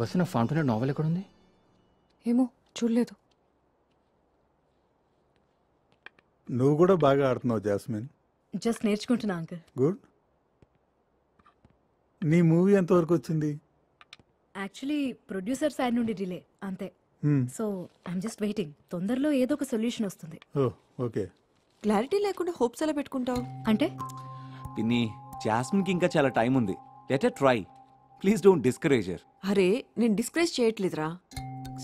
వస్తున్న fountain novel ఎక్కడుంది? ఏమో చూడలేదు. నువ్వు కూడా బాగా ఆడుతున్నావు జాస్మిన్. జస్ట్ నేర్చుకుంటున్నా అంకుల్. గుడ్. నీ మూవీ ఎంతవరకు వచ్చింది? యాక్చువల్లీ ప్రొడ్యూసర్ సైడ్ నుండి డిలే అంతే. So I'm just waiting. తొందరలో ఏదో ఒక సొల్యూషన్ వస్తుంది. ఓకే. క్లారిటీ లేకుండా హోప్స్ ఎలా పెట్టుకుంటావు? అంటే పిన్ని, జాస్మిన్కి ఇంకా చాలా టైం ఉంది. Let her try. Please don't discourage her. అరే నేను డిస్కరేజ్ చేయట్లేదురా.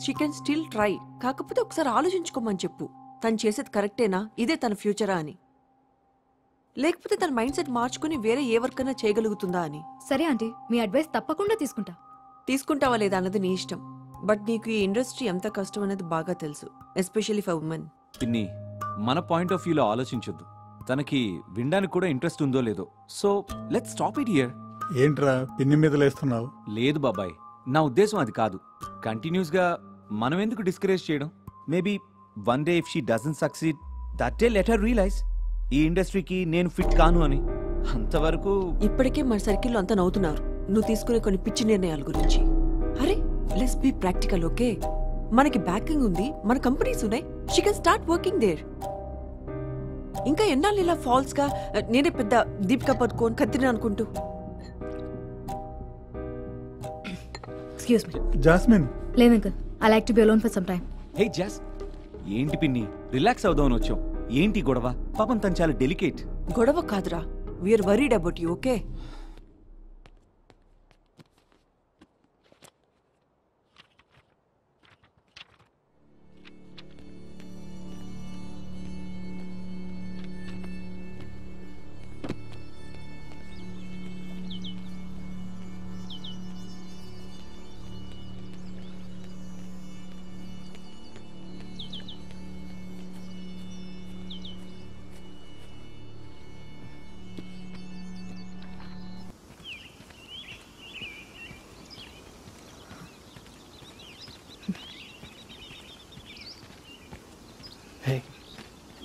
She can still try. కాకపోతే ఒకసారి ఆలోచించుకోమని చెప్పు. తను చేసేది కరెక్టేనా, ఇదే తన ఫ్యూచరా అని. లేకపోతే తన మైండ్ సెట్ మార్చుకుని వేరే ఏ వర్క్ అయినా చేయగలుగుతుందా అని. సరే ఆంటీ, మీ అడ్వైస్ తప్పకుండా తీసుకుంటా. తీసుకుంటావా లేదా అన్నది నీ ఇష్టం. బట్ నీకు ఈ ఇండస్ట్రీ ఎంత కష్టం అనేది బాగా తెలుసు, ఎస్పెషల్లీ ఫర్ ఉమెన్. పిన్ని, మన పాయింట్ ఆఫ్ వ్యూలో ఆలోచించొద్దు. తనకి వినడానికి కూడా ఇంట్రెస్ట్ ఉందో లేదో. So let's stop it here. ఏంట్రా పిన్ని మీద లేస్తున్నావు? లేదు బాబాయ్, నా ఉద్దేశం అది కాదు. కంటిన్యూస్గా మనం ఎందుకు డిస్కరేజ్ చేయడం? Maybe one day if she doesn't succeed, that day let her realise ఈ ఇండస్ట్రీకి నేను ఫిట్ కాను అని. అంతవరకు ఇప్పటికే మన సర్కిల్లో అంతా నవ్వుతున్నారు నువ్వు తీసుకునే కొన్ని పిచ్చి నిర్ణయాల గురించి. అరే లెట్స్ బి ప్రాక్టికల్. ఓకే, మనకి బ్యాకింగ్ ఉంది, మన కంపెనీస్ ఉన్నాయి. She can start working there. ఇంకా ఎన్నాళ్ళు ఇలా ఫాల్స్ గా నేనే పెద్ద దీపికా పదుకోన్ కత్తిరిన అనుకుంటూ. Excuse me. జాస్మిన్. లేదు uncle, I like to be alone for some time. Hey Jas, ఏంటి పిన్ని, రిలాక్స్ అవుదామని వచ్చాం. ఏంటి గొడవ? పాపం తను చాలా డెలికేట్. గొడవ కాదురా, we're worried about you. Okay,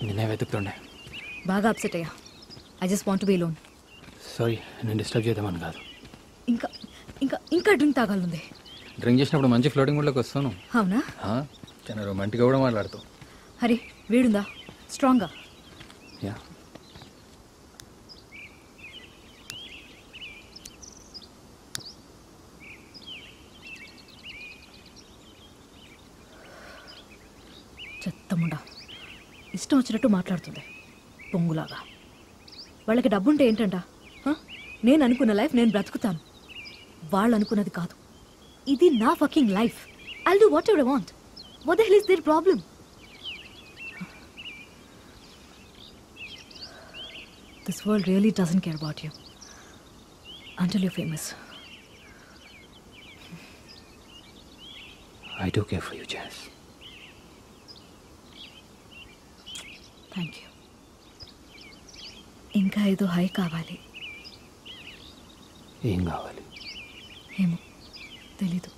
నిన్నే వెతుకుతుండే. బాగా అప్సెట్ అయ్యా. I just want be alone. Sorry, నేను డిస్టర్బ్ చేద్దామని కాదు. ఇంకా ఇంకా ఇంకా డ్రింక్ తాగాలంది. డ్రింక్ చేసినప్పుడు మంచి ఫ్లోటింగ్ మూడ్లోకి వస్తాను. అవునా? చాలా రొమాంటిక్గా కూడా మాట్లాడుతావు. హరి, వీడుందా స్ట్రాంగ్గా? యా. చెత్తముండా, ఇష్టం వచ్చినట్టు మాట్లాడుతుంది పొంగులాగా. వాళ్ళకి డబ్బుంటే ఏంటంట? నేను అనుకున్న లైఫ్ నేను బ్రతుకుతాను, వాళ్ళు అనుకున్నది కాదు. ఇది నా fucking life. I'll do what ever I want. What the hell is there problem? This world really doesn't care about you until you're famous. I do care for you, Jazz. Thank you. ఇంకా ఏదో high కావాలి. ఏం కావాలి? ఏమో తెలీదు.